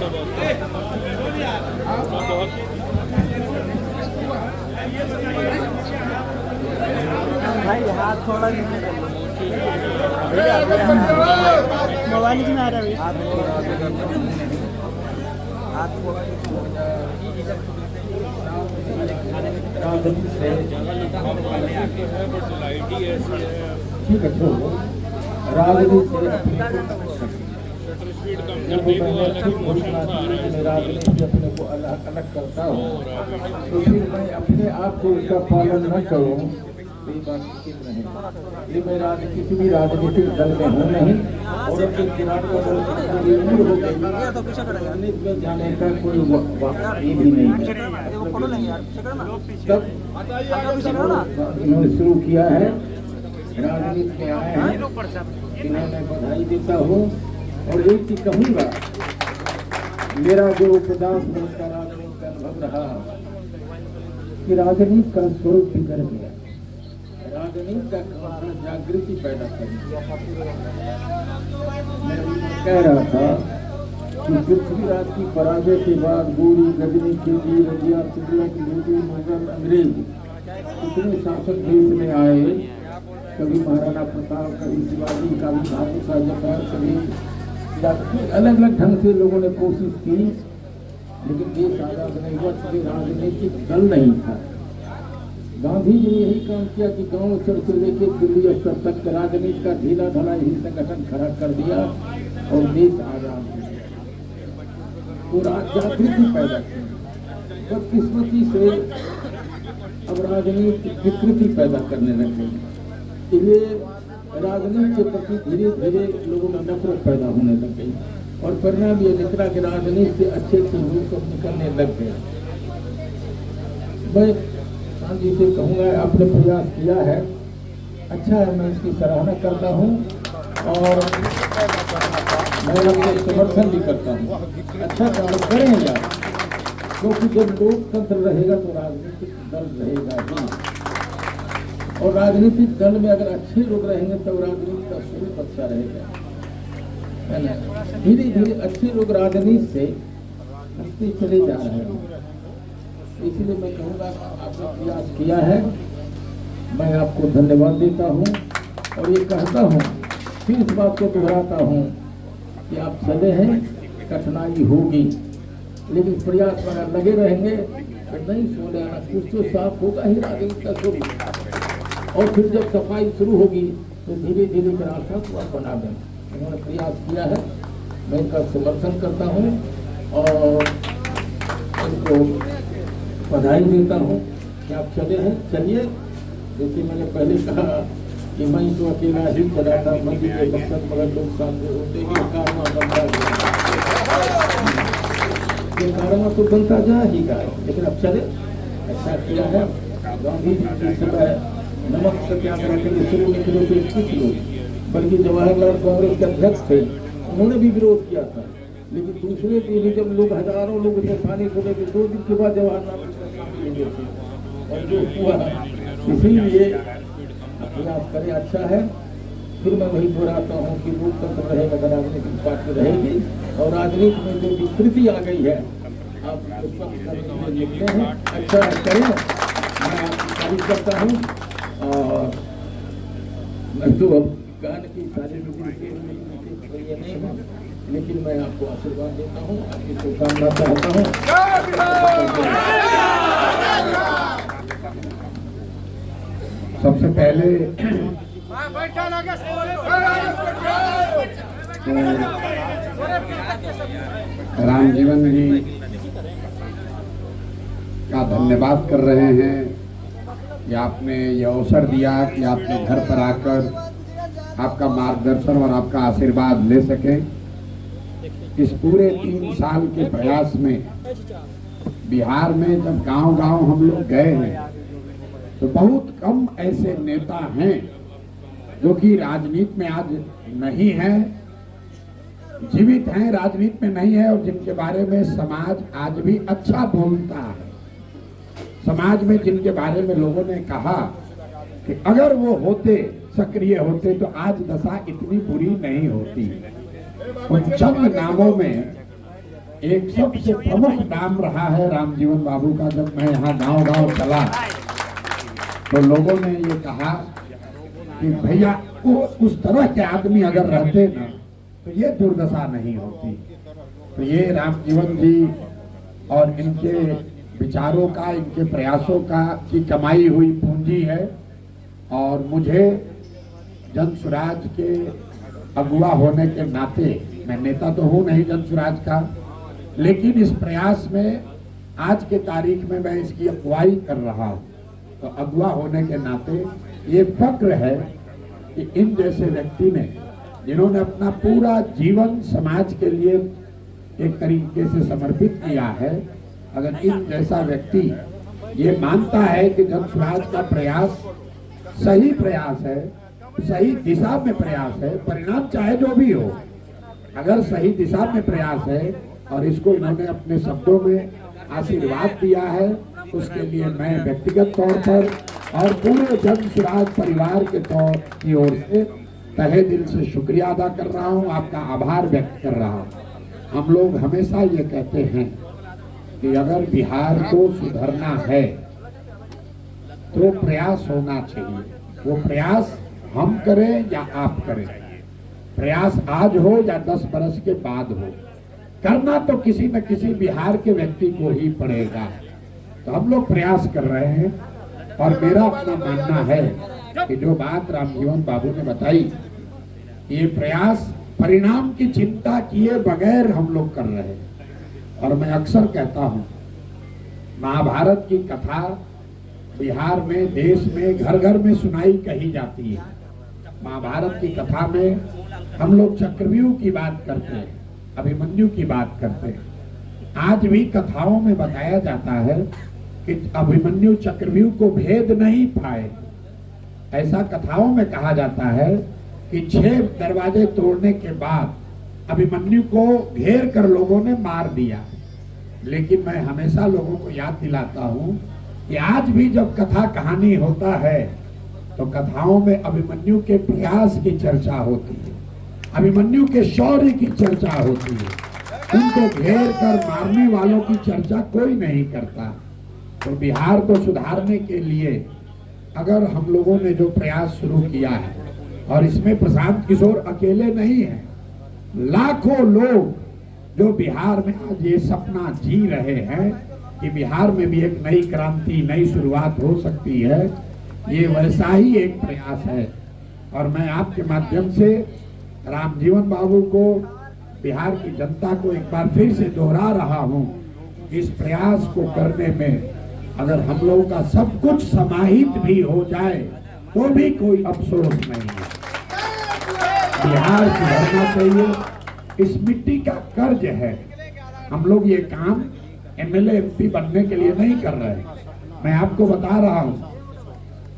थोड़ा बहुत बहुत भाई हाथ थोड़ा मोबाइल में आ रहा है हाथ थोड़ा ठीक है तो राजनीति से राजनीति अपने को अलग अलग करता हूँ तो फिर मैं अपने आप को उसका पालन न करूँ तो ये बात ठीक नहीं। ये मैं किसी भी राजनीतिक दल में हूँ नहीं और अपने किनारे हो गई जाने का कोई ये भी नहीं है। तब इन्होंने शुरू किया है राजनीति में आए हैं इन्हें मैं बधाई देता हूँ और एक ही कहूँगा मेरा जो 50 वर्ष का राजनीति का अनुभव रहा कि राजनीति का स्वरूप बिगड़ गया। राजनीति का जागृति पैदा करनी। मैं कह रहा था कि पृथ्वीराज की पराजय के बाद गोरी गजनी खिलजी रजिया तुगलक लोधी मुगल अंग्रेज इतने शासक देश में आए। कभी महाराणा प्रताप, कभी शिवाजी, कभी बहादुर शाह जफर, कभी अलग अलग ढंग से लोगों ने कोशिश की लेकिन देश आजाद नहीं हुआ क्योंकि राजनीतिक दल नहीं था। गांधी जी ने यही काम किया कि गांव स्तर से लेकर दिल्ली स्तर तक राजनीति का ढीला ढाला यही संगठन खड़ा कर दिया और देश आजाद हुआ। जागृति पैदा की बदकिस्मती से अब राजनीति विकृति पैदा करने लगे। इसलिए राजनीति के प्रति धीरे धीरे लोगों में नफरत पैदा होने लग गई और परिणाम ये निकला कि राजनीति से अच्छे लोग सब निकलने लग गए। मैं गांधी से कहूँगा आपने प्रयास किया है अच्छा है, मैं इसकी सराहना करता हूँ और मैं आपको समर्थन भी करता हूँ। अच्छा काम करें यार क्योंकि जब लोकतंत्र रहेगा तो राजनीतिक दल रहेगा ही और राजनीतिक दल में अगर अच्छे लोग रहेंगे तब राजनीति का स्वरूप अच्छा रहेगा है ना। धीरे धीरे अच्छे लोग राजनीति से हटते चले जा रहे हैं। इसलिए मैं कहूँगा आपने प्रयास किया है, मैं आपको धन्यवाद देता हूँ और ये कहता हूँ फिर इस बात को दोहराता हूँ कि आप चले हैं कठिनाई होगी लेकिन प्रयास में अगर लगे रहेंगे तो नहीं सोने आना कुछ तो साफ होगा ही राजनीति का स्वरूप और फिर जब सफाई शुरू होगी तो धीरे धीरे रास्ता को आप बना दें। उन्होंने प्रयास किया है, मैं इनका समर्थन करता हूँ और इनको बधाई देता हूँ कि आप चले हैं। चलिए जैसे मैंने पहले कहा कि मैं तो अकेला ही चला था मंदिर के मकसद मगर लोग सामने होते ही कारवा बनता गया। ये कारवा तो बनता जाएगा लेकिन अब चले अच्छा किया है। गांधी जी के समय नमक सत्याग्रह के लिए शुरू में थे कुछ लोग बल्कि जवाहरलाल कांग्रेस के अध्यक्ष थे उन्होंने भी विरोध किया था लेकिन दूसरे दिन जब लोग हजारों लोग उसमें शामिल हो गए 2 दिन के बाद जवाहरलाल और जो हुआ इसीलिए प्रयास करें अच्छा है। फिर मैं वही दोहराता हूँ कि लोकतंत्र रहेगा तो राजनीतिक पार्टी रहेगी और राजनीति में जो विकृति आ गई है आप उसको निकले हैं अच्छा करें। मैं आपकी तारीफ करता हूँ और मैं तो अब गान की सारी नहीं हूँ लेकिन मैं आपको आशीर्वाद देता हूँ, आपकी शुभकामना चाहता हूँ। सबसे पहले रामजीवन जी का धन्यवाद कर रहे हैं कि आपने ये अवसर दिया कि आपने घर पर आकर आपका मार्गदर्शन और आपका आशीर्वाद ले सके। इस पूरे 3 साल के प्रयास में बिहार में जब गांव-गांव हम लोग गए हैं तो बहुत कम ऐसे नेता हैं जो कि राजनीति में आज नहीं हैं, जीवित हैं, राजनीति में नहीं है और जिनके बारे में समाज आज भी अच्छा बोलता है। समाज में जिनके बारे में लोगों ने कहा कि अगर वो होते सक्रिय होते तो आज दशा इतनी बुरी नहीं होती। उन चंद नामों में एक सबसे प्रमुख नाम रहा है रामजीवन बाबू का। जब मैं यहाँ गांव गांव चला तो लोगों ने ये कहा कि भैया उस तरह के आदमी अगर रहते ना तो ये दुर्दशा नहीं होती। तो ये रामजीवन जी और इनके विचारों का, इनके प्रयासों का की कमाई हुई पूंजी है। और मुझे जन स्वराज के अगुवा होने के नाते, मैं नेता तो हूं नहीं जन स्वराज का, लेकिन इस प्रयास में आज के तारीख में मैं इसकी अगुवाई कर रहा हूं। तो अगुवा होने के नाते ये फक्र है कि इन जैसे व्यक्ति ने, जिन्होंने अपना पूरा जीवन समाज के लिए एक तरीके से समर्पित किया है, अगर इन जैसा व्यक्ति ये मानता है कि जन स्वराज का प्रयास सही प्रयास है, सही दिशा में प्रयास है, परिणाम चाहे जो भी हो, अगर सही दिशा में प्रयास है और इसको इन्होंने अपने शब्दों में आशीर्वाद दिया है, उसके लिए मैं व्यक्तिगत तौर पर और पूरे जन स्वराज परिवार के तौर की ओर से तहे दिल से शुक्रिया अदा कर रहा हूं, आपका आभार व्यक्त कर रहा हूं। हम लोग हमेशा ये कहते हैं कि अगर बिहार को सुधरना है तो प्रयास होना चाहिए। वो प्रयास हम करें या आप करें, प्रयास आज हो या 10 बरस के बाद हो, करना तो किसी न किसी बिहार के व्यक्ति को ही पड़ेगा। तो हम लोग प्रयास कर रहे हैं और मेरा अपना मानना है कि जो बात रामजीवन बाबू ने बताई, ये प्रयास परिणाम की चिंता किए बगैर हम लोग कर रहे हैं। और मैं अक्सर कहता हूं, महाभारत की कथा बिहार में, देश में घर घर में सुनाई कही जाती है। महाभारत की कथा में हम लोग चक्रव्यूह की बात करते हैं, अभिमन्यु की बात करते हैं। आज भी कथाओं में बताया जाता है कि अभिमन्यु चक्रव्यूह को भेद नहीं पाए। ऐसा कथाओं में कहा जाता है कि 6 दरवाजे तोड़ने के बाद अभिमन्यु को घेर कर लोगों ने मार दिया। लेकिन मैं हमेशा लोगों को याद दिलाता हूं कि आज भी जब कथा कहानी होता है तो कथाओं में अभिमन्यु के प्रयास की चर्चा होती है, अभिमन्यु के शौर्य की चर्चा होती है। उनको घेर कर मारने वालों की चर्चा कोई नहीं करता। तो बिहार को सुधारने के लिए अगर हम लोगों ने जो प्रयास शुरू किया है, और इसमें प्रशांत किशोर अकेले नहीं है, लाखों लोग जो बिहार में आज ये सपना जी रहे हैं कि बिहार में भी एक नई क्रांति, नई शुरुआत हो सकती है, ये वैसा ही एक प्रयास है। और मैं आपके माध्यम से रामजीवन बाबू को, बिहार की जनता को एक बार फिर से दोहरा रहा हूं, इस प्रयास को करने में अगर हम लोगों का सब कुछ समाहित भी हो जाए तो भी कोई अफसोस नहीं है। बिहार सुधरना चाहिए, इस मिट्टी का कर्ज है। हम लोग ये काम एमएलए एमपी बनने के लिए नहीं कर रहे। मैं आपको बता रहा हूं,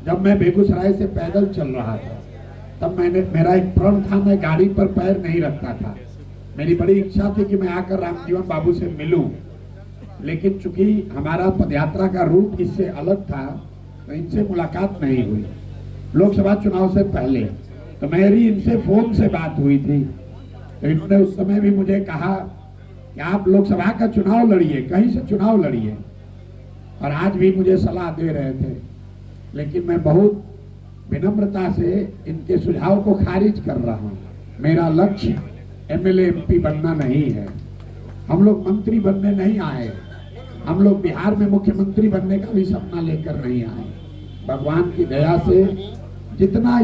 जब मैं बेगूसराय से पैदल चल रहा था तब मेरा एक प्रण था, मैं गाड़ी पर पैर नहीं रखता था। मेरी बड़ी इच्छा थी कि मैं आकर रामजीवन बाबू से मिलूं, लेकिन चूंकि हमारा पदयात्रा का रूट इससे अलग था तो इनसे मुलाकात नहीं हुई। लोकसभा चुनाव से पहले तो मेरी इनसे फोन से बात हुई थी, तो इन्होंने उस समय भी मुझे कहा कि आप लोकसभा का चुनाव लड़िए, कहीं से चुनाव लड़िए, और आज भी मुझे सलाह दे रहे थे। लेकिन मैं बहुत विनम्रता से इनके सुझाव को खारिज कर रहा हूं। मेरा लक्ष्य एमएलए एमपी बनना नहीं है, हम लोग मंत्री बनने नहीं आए, हम लोग बिहार में मुख्यमंत्री बनने का भी सपना लेकर नहीं आए। भगवान की दया से जितना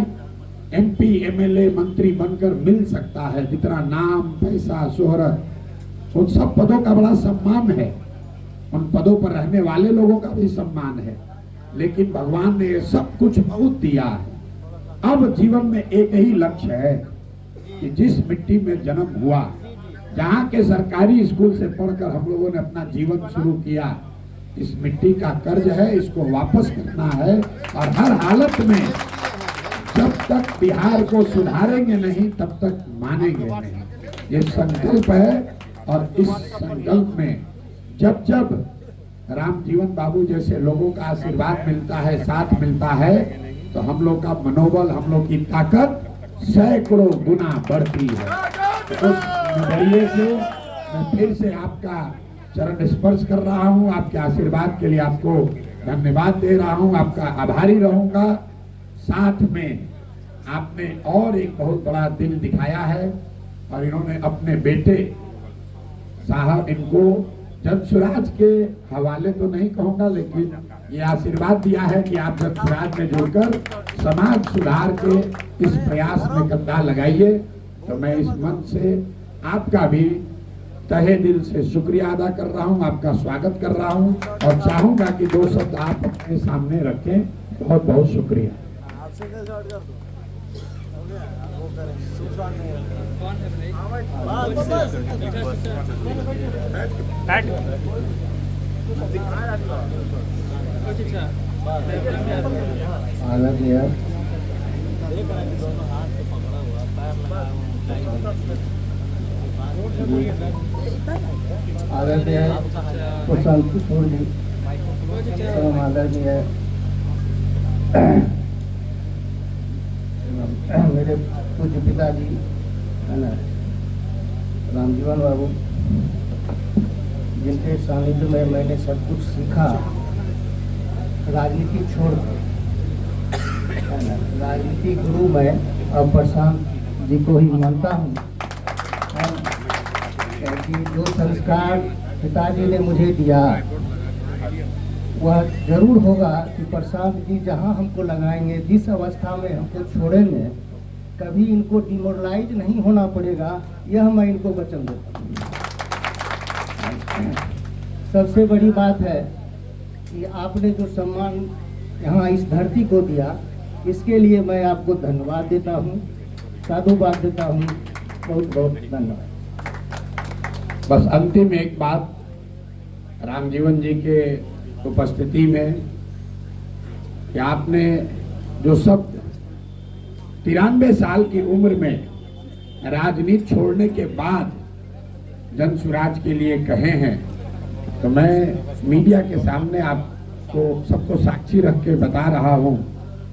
एमपी एमएलए मंत्री बनकर मिल सकता है, जितना नाम, पैसा, शोहरत, उन सब पदों का बड़ा सम्मान है, उन पदों पर रहने वाले लोगों का भी सम्मान है, लेकिन भगवान ने ये सब कुछ बहुत दिया है। अब जीवन में एक ही लक्ष्य है कि जिस मिट्टी में जन्म हुआ, जहाँ के सरकारी स्कूल से पढ़कर हम लोगों ने अपना जीवन शुरू किया, इस मिट्टी का कर्ज है, इसको वापस करना है। और हर हालत में जब तक बिहार को सुधारेंगे नहीं तब तक मानेंगे नहीं, ये संकल्प है। और इस संकल्प में जब जब रामजीवन बाबू जैसे लोगों का आशीर्वाद मिलता है, साथ मिलता है, तो हम लोग का मनोबल, हम लोग की ताकत सैकड़ों गुना बढ़ती है। उस नजरिए से मैं फिर से आपका चरण स्पर्श कर रहा हूं। आपके आशीर्वाद के लिए आपको धन्यवाद दे रहा हूं, आपका आभारी रहूंगा। साथ में आपने और एक बहुत बड़ा दिल दिखाया है और इन्होंने अपने बेटे साहब, इनको जनसुराज के हवाले तो नहीं कहूंगा, लेकिन ये आशीर्वाद दिया है कि आप जनसुराज में जुड़कर समाज सुधार के इस प्रयास में कंधा लगाइए। तो मैं इस मन से आपका भी तहे दिल से शुक्रिया अदा कर रहा हूं, आपका स्वागत कर रहा हूं और चाहूंगा कि 2 शब्द आप अपने सामने रखें। बहुत बहुत शुक्रिया। आदरणीय प्रशांत किशोर जी, आदरणीय मेरे पूज्य पिताजी है ना रामजीवन बाबू, जिनके सानिध्य में मैंने सब कुछ सीखा, राजनीति छोड़ है ना, राजनीति गुरु मैं अब प्रशांत जी को ही मानता हूँ कि जो संस्कार पिताजी ने मुझे दिया वह जरूर होगा कि प्रशांत जी जहाँ हमको लगाएंगे, जिस अवस्था में हमको छोड़ेंगे, कभी इनको डिमोरलाइज नहीं होना पड़ेगा, यह मैं इनको वचन देता हूँ। सबसे बड़ी बात है कि आपने जो सम्मान यहाँ इस धरती को दिया, इसके लिए मैं आपको धन्यवाद देता हूँ, साधुवाद देता हूँ। बहुत बहुत धन्यवाद। बस अंतिम एक बात, रामजीवन जी के उपस्थिति में कि आपने जो शब्द 93 साल की उम्र में राजनीति छोड़ने के बाद जनसुराज के लिए कहे हैं, तो मैं मीडिया के सामने आपको सबको साक्षी रख के बता रहा हूँ,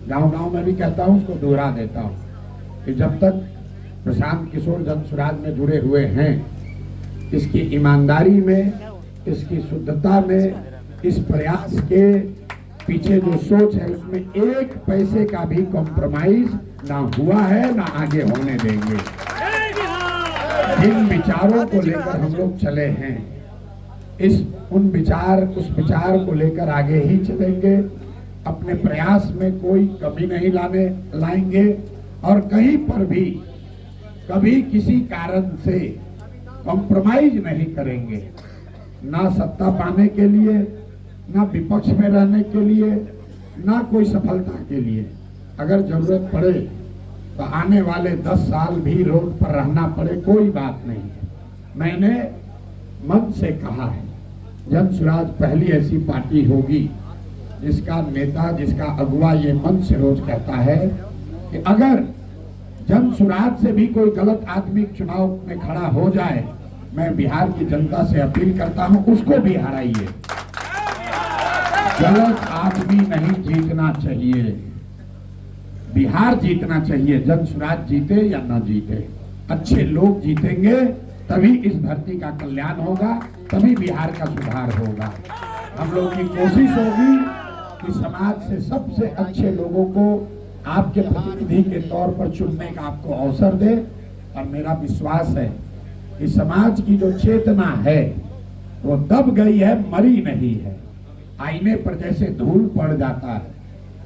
गांव-गांव में भी कहता हूँ, उसको दोहरा देता हूँ कि जब तक प्रशांत किशोर जनसुराज में जुड़े हुए हैं, इसकी ईमानदारी में, इसकी शुद्धता में, इस प्रयास के पीछे जो सोच है उसमें एक पैसे का भी कॉम्प्रोमाइज ना हुआ है, ना आगे होने देंगे। जिन विचारों को लेकर हम लोग चले हैं, उस विचार को लेकर आगे ही चलेंगे। अपने प्रयास में कोई कमी नहीं लाएंगे और कहीं पर भी कभी किसी कारण से कॉम्प्रोमाइज नहीं करेंगे, ना सत्ता पाने के लिए, ना विपक्ष में रहने के लिए, ना कोई सफलता के लिए। अगर जरूरत पड़े तो आने वाले 10 साल भी रोड पर रहना पड़े, कोई बात नहीं है। मैंने मन से कहा है, जनसुराज पहली ऐसी पार्टी होगी जिसका नेता, जिसका अगुवा ये मन से रोज कहता है कि अगर जनसुराज से भी कोई गलत आदमी चुनाव में खड़ा हो जाए, मैं बिहार की जनता से अपील करता हूं, उसको भी हराइए। गलत आदमी नहीं जीतना चाहिए, बिहार जीतना चाहिए। जनसुराज जीते या ना जीते, अच्छे लोग जीतेंगे, तभी इस धरती का कल्याण होगा, तभी बिहार का सुधार होगा। हम लोग की कोशिश होगी कि समाज से सबसे अच्छे लोगों को आपके प्रतिनिधि के तौर पर चुनने का आपको अवसर दे। और मेरा विश्वास है कि समाज की जो चेतना है वो दब गई है, मरी नहीं है। आईने पर जैसे धूल पड़ जाता है,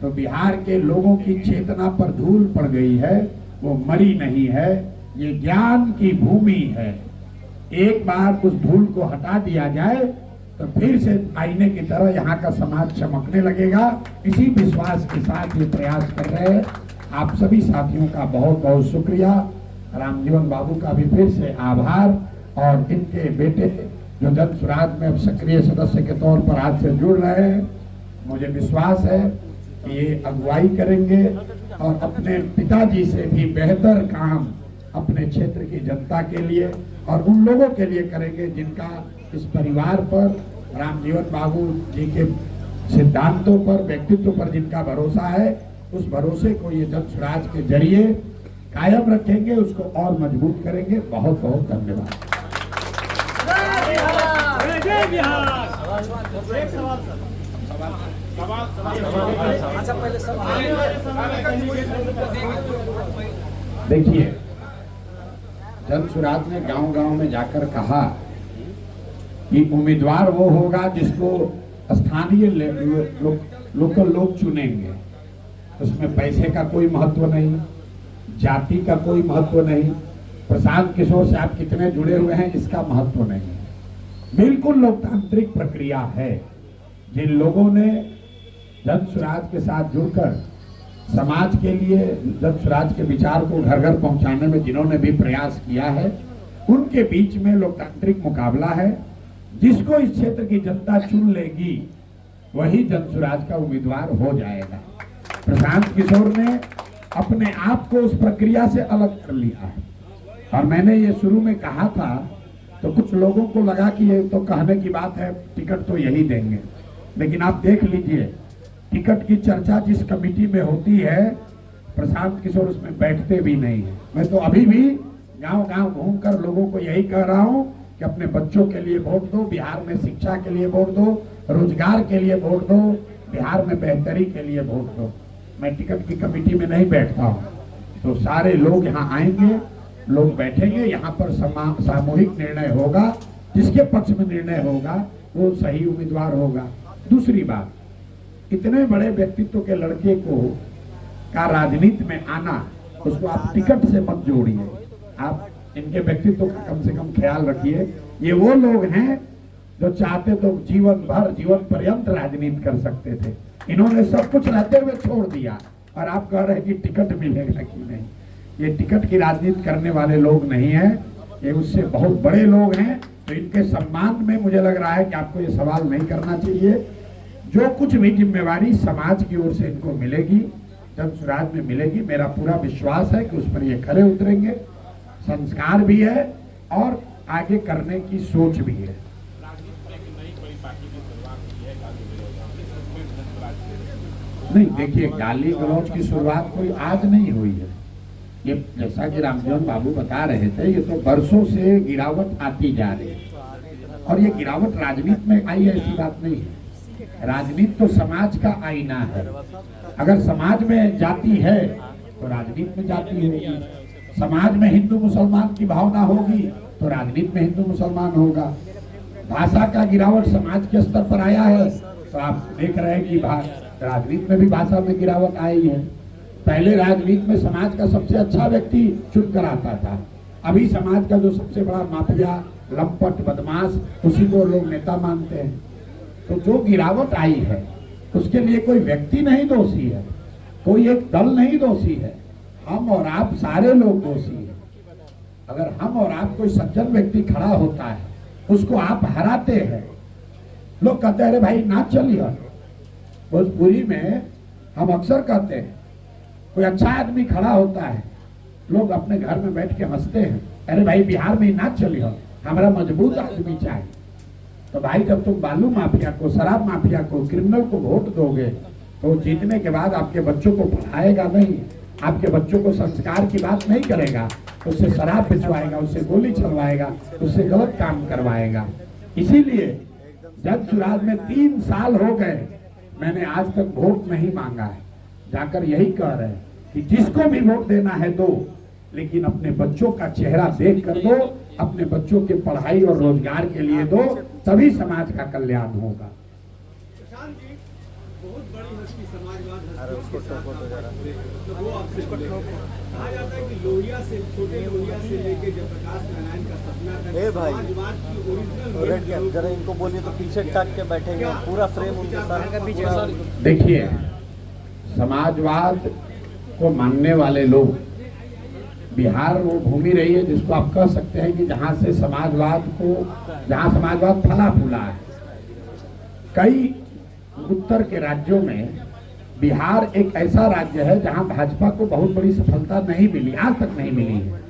तो बिहार के लोगों की चेतना पर धूल पड़ गई है, वो मरी नहीं है। ये ज्ञान की भूमि है। एक बार उस धूल को हटा दिया जाए तो फिर से आईने की तरह यहाँ का समाज चमकने लगेगा। इसी विश्वास के साथ ये प्रयास कर रहे हैं। आप सभी साथियों का बहुत बहुत शुक्रिया। रामजीवन बाबू का भी फिर से आभार और इनके बेटे जो जनसुराज में अब सक्रिय सदस्य के तौर पर आज से जुड़ रहे हैं। मुझे विश्वास है कि ये अगुवाई करेंगे और अपने पिताजी से भी बेहतर काम अपने क्षेत्र की जनता के लिए और उन लोगों के लिए करेंगे जिनका इस परिवार पर, रामजीवन बाबू जी के सिद्धांतों पर, व्यक्तित्व पर जिनका भरोसा है, उस भरोसे को ये जनसुराज के जरिए कायम रखेंगे, उसको और मजबूत करेंगे। बहुत बहुत धन्यवाद। देखिए, जन सुराज ने गांव-गांव में जाकर कहा कि उम्मीदवार वो होगा जिसको स्थानीय लोकल लोग चुनेंगे। उसमें पैसे का कोई महत्व नहीं, जाति का कोई महत्व नहीं, प्रशांत किशोर से आप कितने जुड़े हुए हैं इसका महत्व नहीं है। बिल्कुल लोकतांत्रिक प्रक्रिया है। जिन लोगों ने जन सुराज के साथ जुड़कर समाज के लिए जन सुराज के विचार को घर घर पहुंचाने में जिन्होंने भी प्रयास किया है, उनके बीच में लोकतांत्रिक मुकाबला है। जिसको इस क्षेत्र की जनता चुन लेगी वही जन सुराज का उम्मीदवार हो जाएगा। प्रशांत किशोर ने अपने आप को उस प्रक्रिया से अलग कर लिया है। और मैंने ये शुरू में कहा था तो कुछ लोगों को लगा कि ये तो कहने की बात है, टिकट तो यही देंगे। लेकिन आप देख लीजिए, टिकट की चर्चा जिस कमेटी में होती है, प्रशांत किशोर उसमें बैठते भी नहीं है। मैं तो अभी भी गांव-गांव घूमकर लोगों को यही कह रहा हूं कि अपने बच्चों के लिए वोट दो, बिहार में शिक्षा के लिए वोट दो, रोजगार के लिए वोट दो, बिहार में बेहतरी के लिए वोट दो। मैं टिकट की कमेटी में नहीं बैठता हूँ। तो सारे लोग यहाँ आएंगे, लोग बैठेंगे, यहाँ पर सामूहिक निर्णय होगा। जिसके पक्ष में निर्णय होगा वो सही उम्मीदवार होगा। दूसरी बात, इतने बड़े व्यक्तित्व के लड़के को का राजनीति में आना, उसको आप टिकट से मत जोड़िए। आप इनके व्यक्तित्व का कम से कम ख्याल रखिए। ये वो लोग हैं जो चाहते तो जीवन भर, जीवन पर्यंत राजनीति कर सकते थे। इन्होंने सब कुछ रहते हुए छोड़ दिया और आप कह रहे हैं कि टिकट मिलेगा कि नहीं। ये टिकट की राजनीति करने वाले लोग नहीं हैं, ये उससे बहुत बड़े लोग हैं। तो इनके सम्मान में मुझे लग रहा है कि आपको ये सवाल नहीं करना चाहिए। जो कुछ भी जिम्मेवारी समाज की ओर से इनको मिलेगी, जन सुराज में मिलेगी, मेरा पूरा विश्वास है कि उस पर ये खरे उतरेंगे। संस्कार भी है और आगे करने की सोच भी है। नहीं, देखिए, गाली गलौज की शुरुआत कोई आज नहीं हुई है। ये जैसा कि रामजीवन बाबू बता रहे थे, ये तो बरसों से गिरावट आती जा रही है। और ये गिरावट राजनीति में आई है ऐसी बात नहीं है। राजनीति तो समाज का आईना है। अगर समाज में जाति है तो राजनीति में जाति होगी। समाज में हिंदू मुसलमान की भावना होगी तो राजनीति में हिंदू मुसलमान होगा। भाषा का गिरावट समाज के स्तर पर आया है तो आप देख रहे हैं कि राजनीति में भी भाषा में गिरावट आई है। पहले राजनीति में समाज का सबसे अच्छा व्यक्ति चुनकर आता था। अभी समाज का जो सबसे बड़ा माफिया, लंपट, बदमाश, उसी को लोग नेता मानते हैं। तो जो गिरावट आई है उसके लिए कोई व्यक्ति नहीं दोषी है, कोई एक दल नहीं दोषी है, हम और आप सारे लोग दोषी हैं। अगर हम और आप कोई सज्जन व्यक्ति खड़ा होता है, उसको आप हराते हैं, लोग कहते हैं अरे भाई नाच चलिए। भोजपुरी में हम अक्सर कहते हैं, कोई अच्छा आदमी खड़ा होता है, लोग अपने घर में बैठ के हंसते हैं, अरे भाई बिहार में ही नाच चलिए, हमारा मजबूत आदमी चाहिए। तो भाई जब तुम बालू माफिया को, शराब माफिया को, क्रिमिनल को वोट दोगे तो जीतने के बाद आपके बच्चों को पढ़ाएगा नहीं, आपके बच्चों को संस्कार की बात नहीं करेगा, उससे शराब पिछवाएगा, उससे गोली चलवाएगा, उससे गलत काम करवाएगा। इसीलिए जन सुराज में 3 साल हो गए, मैंने आज तक वोट नहीं मांगा है। जाकर यही कह रहे हैं कि जिसको भी वोट देना है दो, लेकिन अपने बच्चों का चेहरा देख कर दो, अपने बच्चों के पढ़ाई और रोजगार के लिए दो, तभी समाज का कल्याण होगा। बहुत बड़ी हस्ती समाजवाद वो कहा जाता है कि लोहिया से, छोटे लोहिया से लेके जयप्रकाश नारायण का सपना तक समाजवाद की ओरिजिनल। जरा इनको बोलिए तो पीछे टक के बैठेंगे, पूरा फ्रेम उनके साथ। देखिए, समाजवाद को मानने वाले लोग, बिहार वो भूमि रही है जिसको आप कह सकते हैं कि जहां समाजवाद फला फूला है। कई उत्तर के राज्यों में बिहार एक ऐसा राज्य है जहां भाजपा को बहुत बड़ी सफलता नहीं मिली, आज तक नहीं मिली है।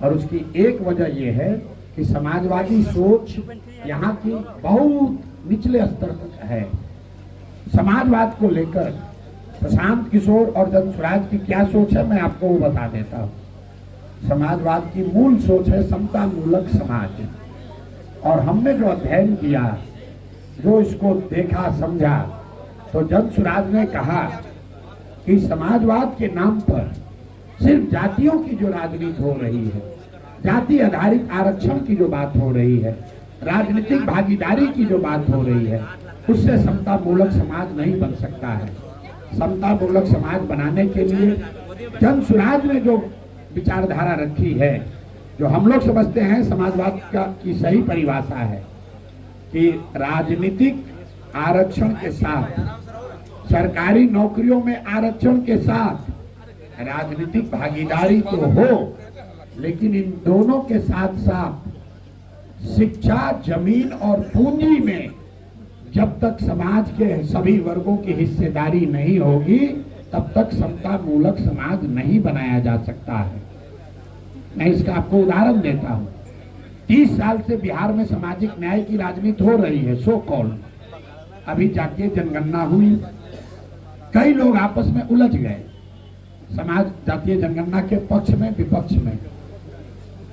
और उसकी एक वजह यह है कि समाजवादी सोच यहाँ की बहुत निचले स्तर तक है। समाजवाद को लेकर प्रशांत किशोर और जन सुराज की क्या सोच है मैं आपको वो बता देता हूँ। समाजवाद की मूल सोच है समता मूलक समाज। और हमने जो अध्ययन किया जो इसको देखा समझा तो जन स्वराज ने कहा कि समाजवाद के नाम पर सिर्फ जातियों की जो राजनीति हो रही है, जाति आधारित आरक्षण की जो बात हो रही है, राजनीतिक भागीदारी की जो बात हो रही है, उससे समता मूलक समाज नहीं बन सकता है। समता मूलक समाज बनाने के लिए जन स्वराज ने जो विचारधारा रखी है, जो हम लोग समझते हैं समाजवाद की सही परिभाषा है कि राजनीतिक आरक्षण के साथ, सरकारी नौकरियों में आरक्षण के साथ राजनीतिक भागीदारी तो हो, लेकिन इन दोनों के साथ साथ शिक्षा, जमीन और पूंजी में जब तक समाज के सभी वर्गों की हिस्सेदारी नहीं होगी, तब तक समता मूलक समाज नहीं बनाया जा सकता है। मैं इसका आपको उदाहरण देता हूं। 30 साल से बिहार में सामाजिक न्याय की राजनीति हो रही है, सो कॉल्ड। अभी जातीय जनगणना हुई, कई लोग आपस में उलझ गए, समाज जातीय जनगणना के पक्ष में, विपक्ष में।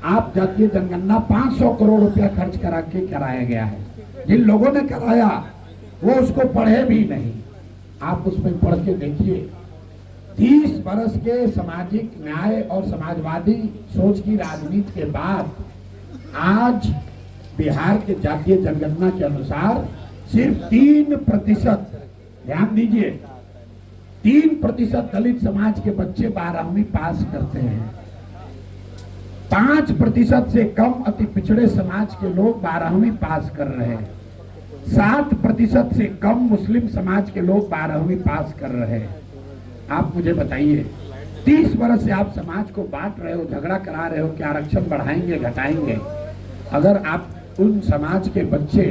आप जातीय जनगणना 500 करोड़ रुपया खर्च करा के कराया गया है। जिन लोगों ने कराया वो उसको पढ़े भी नहीं। आप उसमें पढ़ के देखिए, 30 बरस के सामाजिक न्याय और समाजवादी सोच की राजनीति के बाद आज बिहार के जातीय जनगणना के अनुसार सिर्फ 3%, ध्यान दीजिए, 3% दलित समाज के बच्चे 12वीं पास करते हैं। 5% से कम अति पिछड़े समाज के लोग 12वीं पास कर रहे हैं। 7% से कम मुस्लिम समाज के लोग 12वीं पास कर रहे हैं। आप मुझे बताइए, 30 वर्ष से आप समाज को बांट रहे हो, झगड़ा करा रहे हो कि आरक्षण बढ़ाएंगे घटाएंगे। अगर आप उन समाज के बच्चे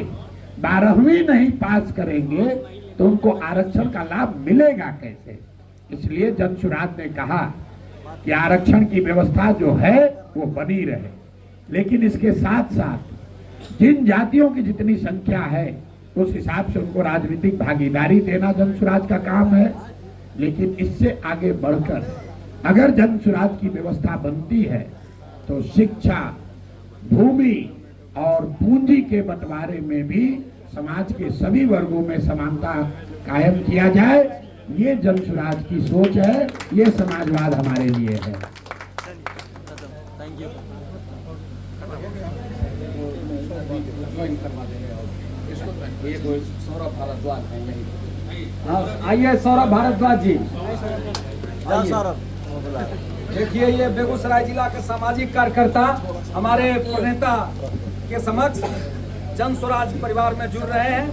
12वीं नहीं पास करेंगे तो उनको आरक्षण का लाभ मिलेगा कैसे? इसलिए जन स्वराज ने कहा कि आरक्षण की व्यवस्था जो है वो बनी रहे, लेकिन इसके साथ साथ जिन जातियों की जितनी संख्या है उस हिसाब से उनको राजनीतिक भागीदारी देना जन स्वराज का काम है। लेकिन इससे आगे बढ़कर अगर जन स्वराज की व्यवस्था बनती है तो शिक्षा, भूमि और पूंजी के बंटवारे में भी समाज के सभी वर्गों में समानता कायम किया जाए। ये जन स्वराज की सोच है, ये समाजवाद हमारे लिए है। आइए सौरभ भारद्वाज जी। सौरभ देखिए, ये बेगूसराय जिला के सामाजिक कार्यकर्ता हमारे प्रणेता के समक्ष जन स्वराज परिवार में जुड़ रहे हैं।